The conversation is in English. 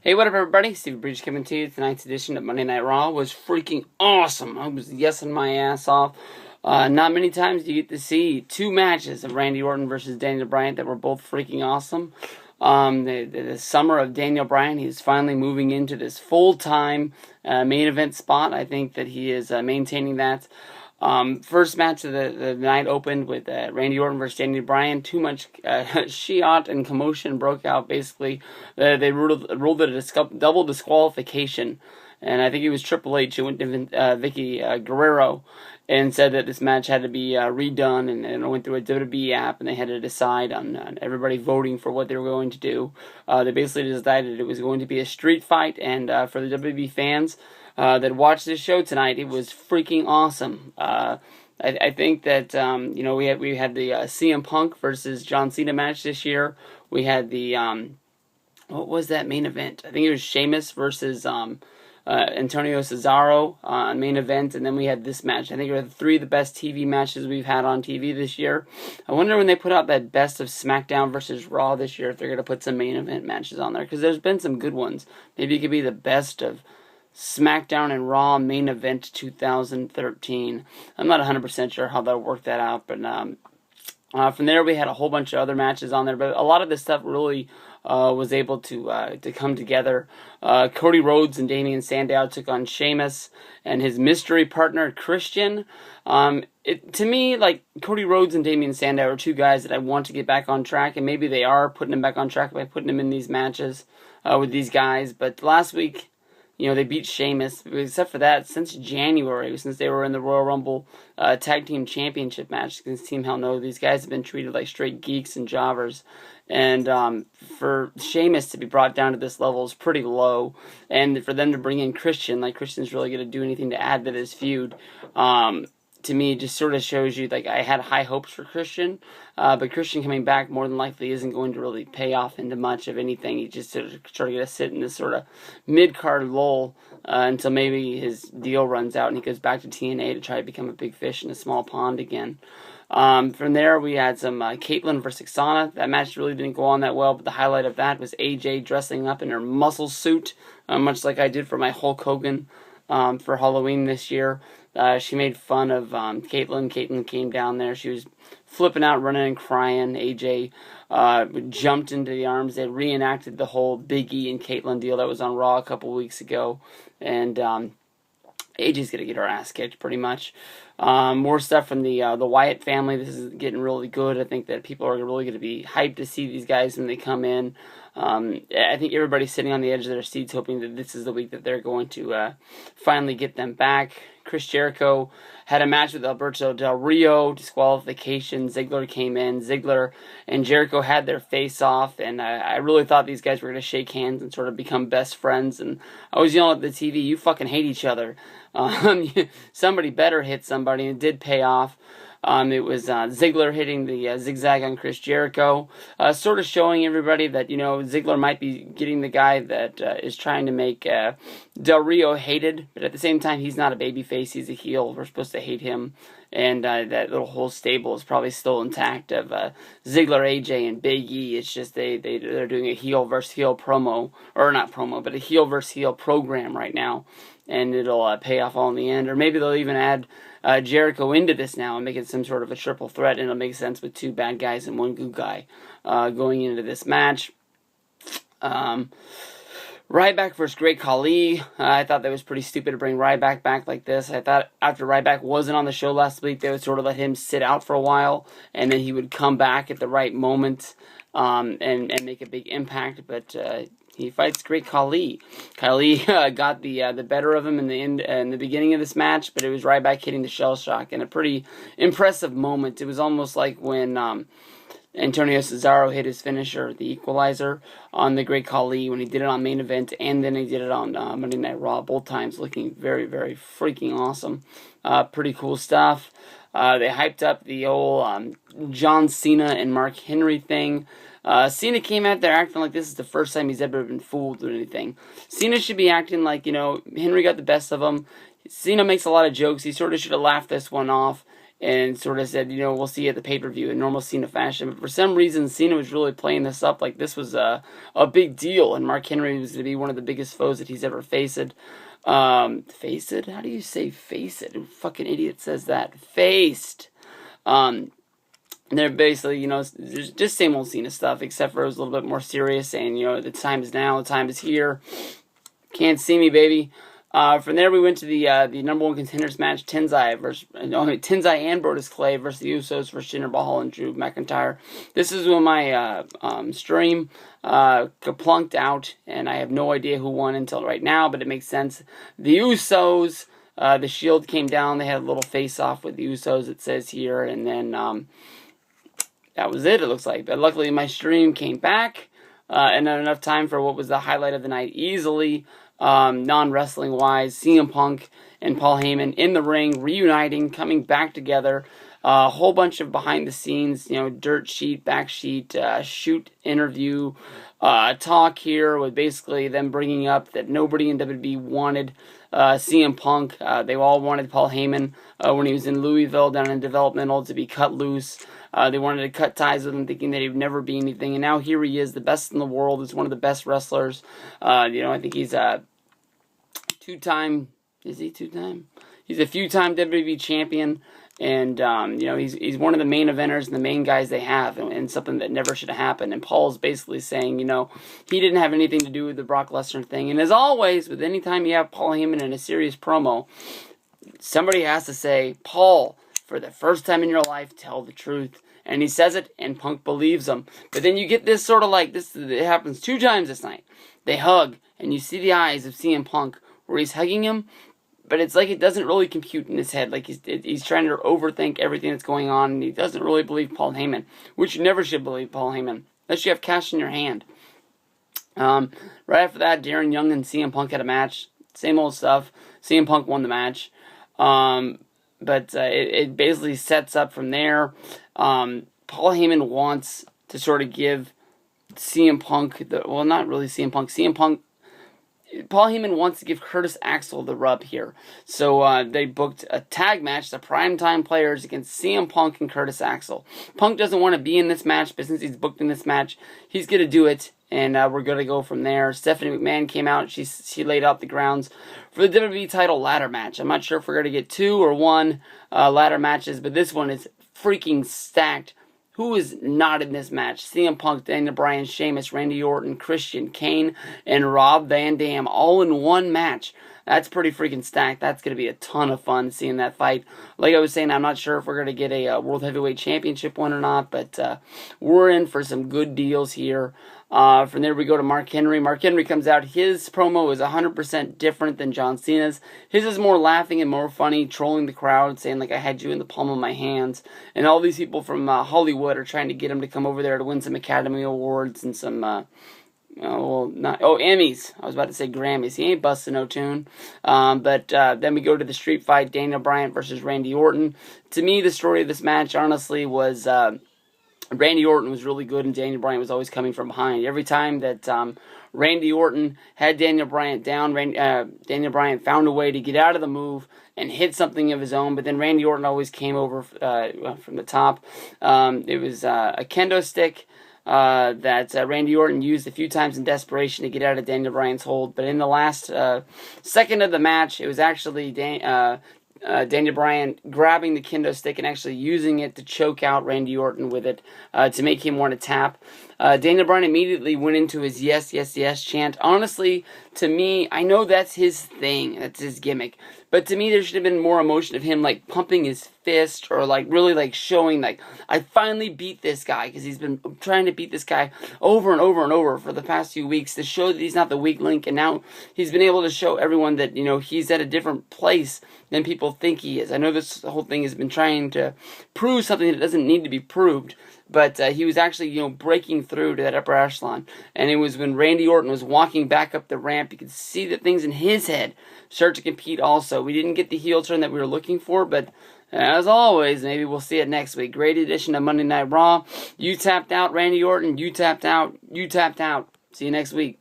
Hey, what up, everybody? Steve Breach coming to you. Tonight's edition of Monday Night Raw was freaking awesome. I was yesing my ass off. Not many times do you get to see two matches of Randy Orton versus Daniel Bryan that were both freaking awesome. The summer of Daniel Bryan, he's finally moving into this full-time main event spot. I think that he is maintaining that. First match of the night opened with Randy Orton versus Daniel Bryan. Too much shiat and commotion broke out. Basically, they ruled it a double disqualification, and I think it was Triple H who went to Vicky Guerrero and said that this match had to be redone, and it went through a WWE app, and they had to decide on everybody voting for what they were going to do. They basically decided it was going to be a street fight, and for the WWE fans that watched this show tonight, it was freaking awesome. I think that we had the CM Punk versus John Cena match this year. We had the what was that main event? I think it was Sheamus versus Antonio Cesaro on main event, and then we had this match. I think it were three of the best TV matches we've had on TV this year. I wonder when they put out that best of SmackDown versus Raw this year if they're going to put some main event matches on there, because there's been some good ones. Maybe it could be the best of SmackDown and Raw main event 2013. I'm not 100% sure how they'll work that out, but from there we had a whole bunch of other matches on there, but a lot of this stuff really was able to come together. Cody Rhodes and Damian Sandow took on Sheamus and his mystery partner Christian. To me, like, Cody Rhodes and Damian Sandow are two guys that I want to get back on track, and maybe they are putting them back on track by putting them in these matches with these guys. But last week, they beat Sheamus. Except for that, since January, since they were in the Royal Rumble Tag Team Championship match against Team Hell No, these guys have been treated like straight geeks and jobbers. And for Sheamus to be brought down to this level is pretty low. And for them to bring in Christian, like Christian's really going to do anything to add to this feud, to me, just sort of shows you, like, I had high hopes for Christian, but Christian coming back more than likely isn't going to really pay off into much of anything. He's just sort of going to sit in this sort of mid-card lull until maybe his deal runs out and he goes back to TNA to try to become a big fish in a small pond again. From there, we had some Caitlyn versus Sana. That match really didn't go on that well, but the highlight of that was AJ dressing up in her muscle suit, much like I did for my Hulk Hogan for Halloween this year. She made fun of Caitlyn. Caitlyn came down there. She was flipping out, running and crying. AJ jumped into the arms. They reenacted the whole Big E and Caitlyn deal that was on Raw a couple weeks ago. And AJ's going to get her ass kicked pretty much. More stuff from the Wyatt family. This is getting really good. I think that people are really going to be hyped to see these guys when they come in. I think everybody's sitting on the edge of their seats hoping that this is the week that they're going to finally get them back. Chris Jericho had a match with Alberto Del Rio, disqualification. Ziggler came in. Ziggler and Jericho had their face-off, and I really thought these guys were going to shake hands and sort of become best friends. And I was yelling at the TV, you fucking hate each other. Somebody better hit somebody, and it did pay off. It was Ziggler hitting the zigzag on Chris Jericho, sort of showing everybody that, Ziggler might be getting the guy that is trying to make Del Rio hated, but at the same time, he's not a babyface, he's a heel. We're supposed to hate him, and that little whole stable is probably still intact of Ziggler, AJ, and Big E. It's just they're doing a heel versus heel promo, or not promo, but a heel versus heel program right now, and it'll pay off all in the end. Or maybe they'll even add Jericho into this now and make it some sort of a triple threat, and it'll make sense with two bad guys and one good guy going into this match. Ryback versus Great Khali. I thought that was pretty stupid to bring Ryback back like this. I thought after Ryback wasn't on the show last week, they would sort of let him sit out for a while, and then he would come back at the right moment and make a big impact. But he fights Great Khali. Khali got the better of him in the beginning of this match, but it was Ryback hitting the shell shock in a pretty impressive moment. It was almost like when Antonio Cesaro hit his finisher, the Equalizer, on the Great Khali when he did it on main event, and then he did it on Monday Night Raw, both times looking very, very freaking awesome. Pretty cool stuff. They hyped up the old John Cena and Mark Henry thing. Cena came out there acting like this is the first time he's ever been fooled with anything. Cena should be acting like, Henry got the best of him. Cena makes a lot of jokes. He sort of should have laughed this one off and sort of said, we'll see you at the pay-per-view in normal Cena fashion. But for some reason, Cena was really playing this up like this was a big deal, and Mark Henry was going to be one of the biggest foes that he's ever faced. Faced? How do you say face it? Who fucking idiot says that? Faced. They're basically, just same old Cena stuff, except for it was a little bit more serious, saying, the time is now, the time is here. Can't see me, baby. From there, we went to the number one contenders match, Tenzai and Brodus Clay versus the Usos versus Jinder Mahal and Drew McIntyre. This is when my stream kaplunked out, and I have no idea who won until right now, but it makes sense. The Usos, the Shield came down. They had a little face-off with the Usos, it says here, and then that was it looks like. But luckily, my stream came back, and had enough time for what was the highlight of the night easily. Non-wrestling wise, CM Punk and Paul Heyman in the ring, reuniting, coming back together. A whole bunch of behind the scenes, dirt sheet, back sheet, shoot interview, talk here with basically them bringing up that nobody in WWE wanted CM Punk. They all wanted Paul Heyman when he was in Louisville down in developmental to be cut loose. They wanted to cut ties with him, thinking that he would never be anything. And now here he is, the best in the world. He's one of the best wrestlers. I think he's two-time, is he two-time? He's a few-time WWE champion, and, he's one of the main eventers and the main guys they have, and something that never should have happened. And Paul's basically saying, he didn't have anything to do with the Brock Lesnar thing. And as always, with any time you have Paul Heyman in a serious promo, somebody has to say, Paul, for the first time in your life, tell the truth. And he says it, and Punk believes him. But then you get this sort of like, it happens 2 times this night. They hug, and you see the eyes of CM Punk, where he's hugging him, but it's like it doesn't really compute in his head. Like he's trying to overthink everything that's going on, and he doesn't really believe Paul Heyman, which you never should believe Paul Heyman, unless you have cash in your hand. Right after that, Darren Young and CM Punk had a match. Same old stuff. CM Punk won the match. But it basically sets up from there. Paul Heyman wants to sort of give CM Punk, not really CM Punk, Paul Heyman wants to give Curtis Axel the rub here. So they booked a tag match, the primetime players against CM Punk and Curtis Axel. Punk doesn't want to be in this match, but since he's booked in this match, he's going to do it, and we're going to go from there. Stephanie McMahon came out. She laid out the grounds for the WWE title ladder match. I'm not sure if we're going to get 2 or 1 ladder matches, but this one is freaking stacked. Who is not in this match? CM Punk, Daniel Bryan, Sheamus, Randy Orton, Christian, Kane, and Rob Van Dam all in one match. That's pretty freaking stacked. That's going to be a ton of fun seeing that fight. Like I was saying, I'm not sure if we're going to get a World Heavyweight Championship one or not, but we're in for some good deals here. From there we go to Mark Henry. Mark Henry comes out. His promo is 100% different than John Cena's. His is more laughing and more funny, trolling the crowd, saying like I had you in the palm of my hands. And all these people from Hollywood are trying to get him to come over there to win some Academy Awards and some Emmys. I was about to say Grammys. He ain't busting no tune. But then we go to the street fight, Daniel Bryan versus Randy Orton. To me, the story of this match, honestly, was Randy Orton was really good, and Daniel Bryan was always coming from behind. Every time that Randy Orton had Daniel Bryan down, Daniel Bryan found a way to get out of the move and hit something of his own, but then Randy Orton always came over from the top. It was a kendo stick that Randy Orton used a few times in desperation to get out of Daniel Bryan's hold, but in the last second of the match, it was actually Daniel Bryan grabbing the kendo stick and actually using it to choke out Randy Orton with it to make him want to tap. Daniel Bryan immediately went into his yes, yes, yes chant. Honestly, to me, I know that's his thing, that's his gimmick, but to me there should have been more emotion of him like pumping his fist or like really like showing like I finally beat this guy, because he's been trying to beat this guy over and over and over for the past few weeks to show that he's not the weak link, and now he's been able to show everyone that he's at a different place than people think he is. I know this whole thing has been trying to prove something that doesn't need to be proved, but he was actually, breaking through to that upper echelon. And it was when Randy Orton was walking back up the ramp, you could see that things in his head start to compete also. We didn't get the heel turn that we were looking for, but as always, maybe we'll see it next week. Great edition of Monday Night Raw. You tapped out, Randy Orton. You tapped out. You tapped out. See you next week.